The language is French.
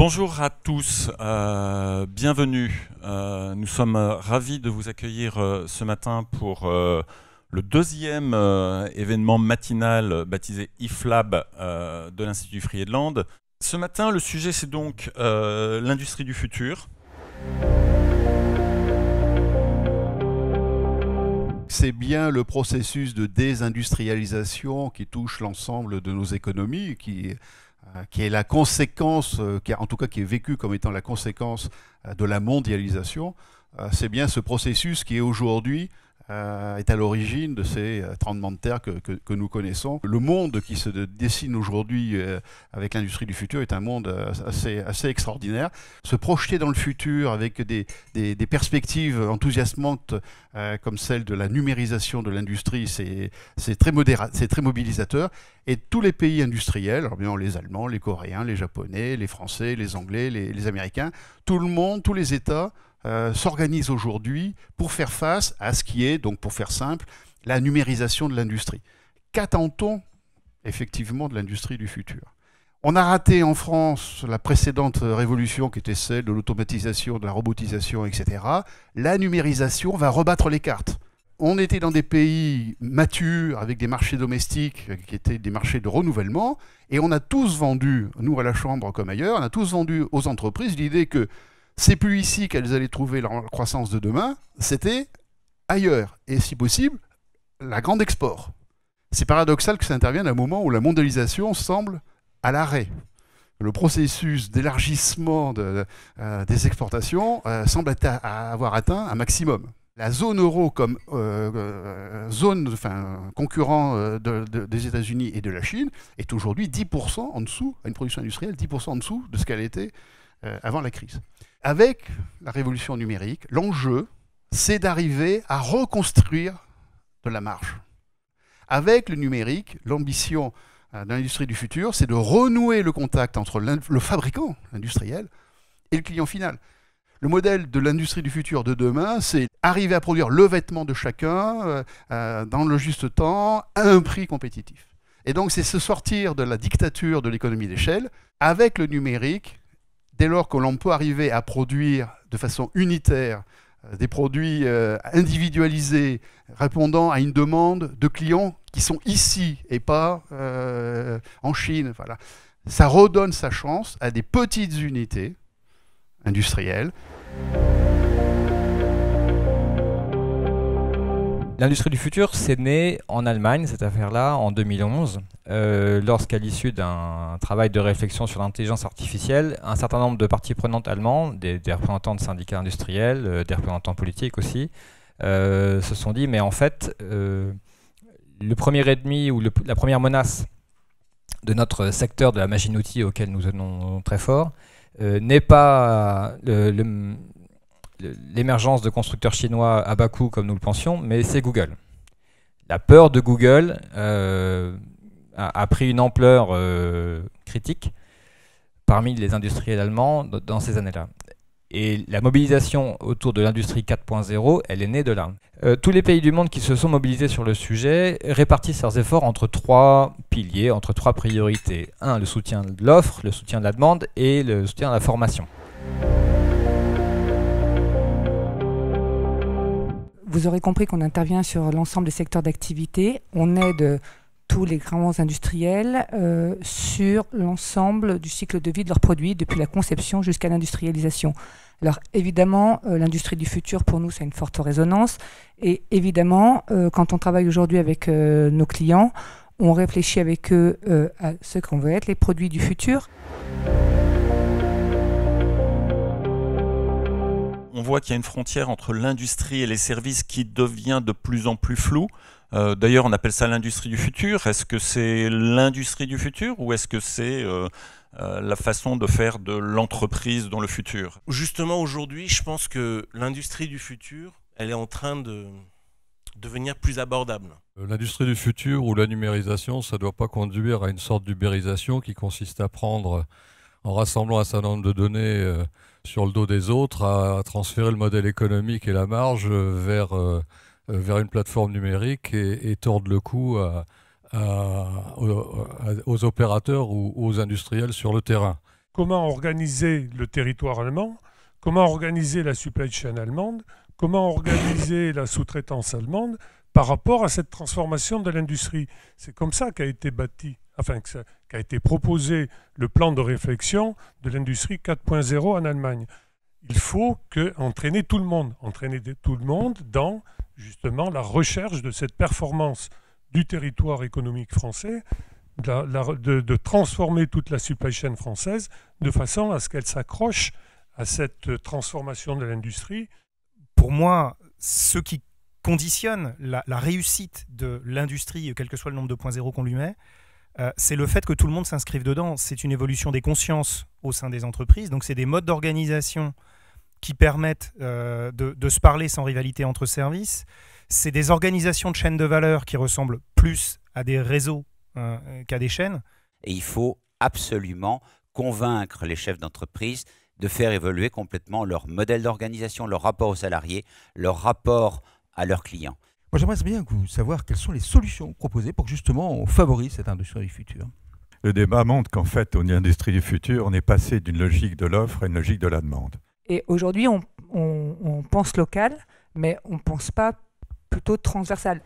Bonjour à tous, bienvenue. Nous sommes ravis de vous accueillir ce matin pour le deuxième événement matinal baptisé IFLab de l'Institut Friedland. Ce matin, le sujet c'est donc l'industrie du futur. C'est bien le processus de désindustrialisation qui touche l'ensemble de nos économies, qui est la conséquence, en tout cas qui est vécu comme étant la conséquence de la mondialisation. C'est bien ce processus qui est aujourd'hui est à l'origine de ces tremblements de terre que nous connaissons. Le monde qui se dessine aujourd'hui avec l'industrie du futur est un monde assez extraordinaire. Se projeter dans le futur avec des perspectives enthousiasmantes comme celle de la numérisation de l'industrie, c'est très mobilisateur. Et tous les pays industriels, alors bien les Allemands, les Coréens, les Japonais, les Français, les Anglais, les Américains, tout le monde, tous les États s'organisent aujourd'hui pour faire face à ce qui est, donc pour faire simple, la numérisation de l'industrie. Qu'attend-on effectivement de l'industrie du futur? On a raté en France la précédente révolution qui était celle de l'automatisation, de la robotisation, etc. La numérisation va rebattre les cartes. On était dans des pays matures avec des marchés domestiques qui étaient des marchés de renouvellement et on a tous vendu, nous à la Chambre comme ailleurs, on a tous vendu aux entreprises l'idée que c'est plus ici qu'elles allaient trouver leur croissance de demain, c'était ailleurs. Et si possible, la grande export. C'est paradoxal que ça intervienne à un moment où la mondialisation semble à l'arrêt. Le processus d'élargissement des exportations semble avoir atteint un maximum. La zone euro comme concurrent des États-Unis et de la Chine est aujourd'hui 10% en dessous, à une production industrielle, 10% en dessous de ce qu'elle était avant la crise. Avec la révolution numérique, l'enjeu, c'est d'arriver à reconstruire de la marge. Avec le numérique, l'ambition de l'industrie du futur, c'est de renouer le contact entre le fabricant industriel et le client final. Le modèle de l'industrie du futur de demain, c'est arriver à produire le vêtement de chacun dans le juste temps, à un prix compétitif. Et donc, c'est se sortir de la dictature de l'économie d'échelle avec le numérique. Dès lors que l'on peut arriver à produire de façon unitaire des produits individualisés répondant à une demande de clients qui sont ici et pas en Chine, voilà. Ça redonne sa chance à des petites unités industrielles. L'industrie du futur, c'est né en Allemagne, cette affaire-là, en 2011, lorsqu'à l'issue d'un travail de réflexion sur l'intelligence artificielle, un certain nombre de parties prenantes allemands, des représentants de syndicats industriels, des représentants politiques aussi, se sont dit, mais en fait, le premier ennemi ou la première menace de notre secteur de la machine-outil auquel nous tenons très fort n'est pas l'émergence de constructeurs chinois à bas coût comme nous le pensions, mais c'est Google. La peur de Google a pris une ampleur critique parmi les industriels allemands dans ces années-là. Et la mobilisation autour de l'industrie 4.0, elle est née de là. Tous les pays du monde qui se sont mobilisés sur le sujet répartissent leurs efforts entre trois piliers, entre trois priorités. Un, le soutien de l'offre, le soutien de la demande et le soutien de la formation. Vous aurez compris qu'on intervient sur l'ensemble des secteurs d'activité. On aide tous les grands industriels sur l'ensemble du cycle de vie de leurs produits, depuis la conception jusqu'à l'industrialisation. Alors évidemment, l'industrie du futur, pour nous, c'est une forte résonance. Et évidemment, quand on travaille aujourd'hui avec nos clients, on réfléchit avec eux à ce qu'on veut être, les produits du futur. On voit qu'il y a une frontière entre l'industrie et les services qui devient de plus en plus floue. D'ailleurs, on appelle ça l'industrie du futur. Est-ce que c'est l'industrie du futur ou est-ce que c'est la façon de faire de l'entreprise dans le futur? Justement, aujourd'hui, je pense que l'industrie du futur, elle est en train de devenir plus abordable. L'industrie du futur ou la numérisation, ça ne doit pas conduire à une sorte d'ubérisation qui consiste à prendre, en rassemblant un certain nombre de données sur le dos des autres, à transférer le modèle économique et la marge vers une plateforme numérique et tordre le cou aux opérateurs ou aux industriels sur le terrain. comment organiser le territoire allemand, comment organiser la supply chain allemande, comment organiser la sous-traitance allemande par rapport à cette transformation de l'industrie. C'est comme ça qu'a été bâti, qu'a été proposé le plan de réflexion de l'industrie 4.0 en Allemagne. Il faut entraîner tout le monde dans justement la recherche de cette performance du territoire économique français, de transformer toute la supply chain française de façon à ce qu'elle s'accroche à cette transformation de l'industrie. Pour moi, ce qui conditionne la réussite de l'industrie, quel que soit le nombre de 2.0 qu'on lui met, c'est le fait que tout le monde s'inscrive dedans. C'est une évolution des consciences au sein des entreprises. Donc c'est des modes d'organisation qui permettent de se parler sans rivalité entre services. C'est des organisations de chaînes de valeur qui ressemblent plus à des réseaux qu'à des chaînes. Et il faut absolument convaincre les chefs d'entreprise de faire évoluer complètement leur modèle d'organisation, leur rapport aux salariés, leur rapport à leurs clients. Moi, j'aimerais bien savoir quelles sont les solutions proposées pour que justement on favorise cette industrie du futur. Le débat montre qu'en fait, au niveau industrie du futur, on est passé d'une logique de l'offre à une logique de la demande. Et aujourd'hui, on pense local, mais on ne pense pas plutôt transversal.